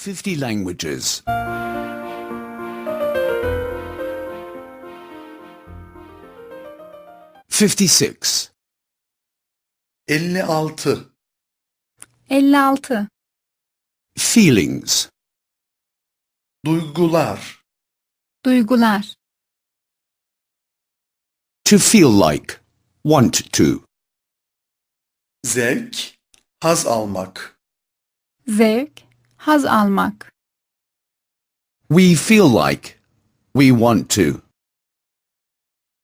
50 languages. 56. 56. 56. Feelings. Duygular. Duygular. To feel like. Want to. Zevk, haz almak. Zevk, haz almak. We feel like. We want to.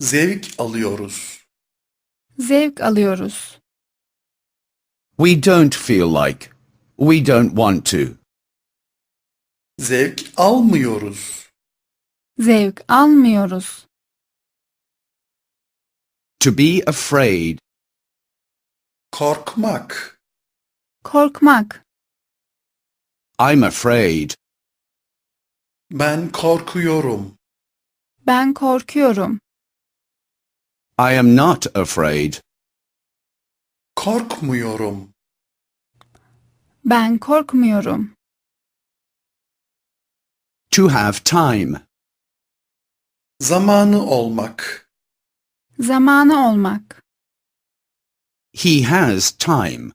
Zevk alıyoruz. Zevk alıyoruz. We don't feel like. We don't want to. Zevk almıyoruz. Zevk almıyoruz. To be afraid. Korkmak. Korkmak. I'm afraid. Ben korkuyorum. Ben korkuyorum. I am not afraid. Korkmuyorum. Ben korkmuyorum. To have time. Zamanı olmak. Zamanı olmak. He has time.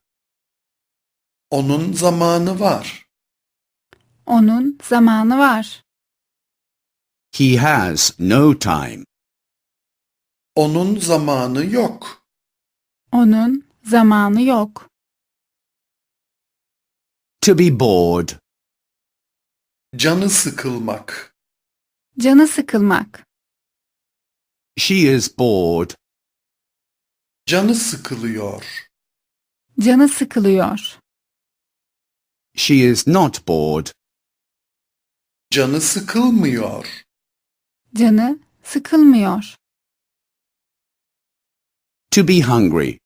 Onun zamanı var. Onun zamanı var. He has no time. Onun zamanı yok. Onun zamanı yok. To be bored. Canı sıkılmak. Canı sıkılmak. She is bored. Canı sıkılıyor. Canı sıkılıyor. She is not bored. Canı sıkılmıyor. Canı sıkılmıyor. To be hungry.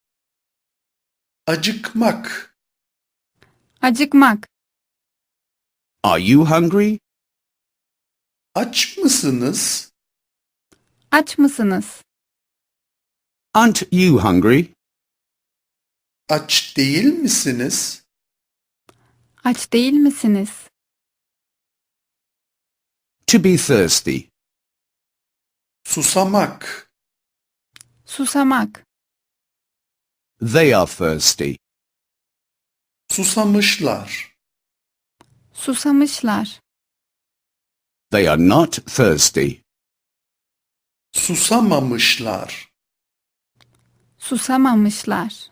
Acıkmak. Acıkmak. Are you hungry? Aç mısınız? Aç mısınız? Aren't you hungry? Aç değil misiniz? Aç değil misiniz? To be thirsty. Susamak. Susamak. They are thirsty. Susamışlar. Susamışlar. They are not thirsty. Susamamışlar. Susamamışlar.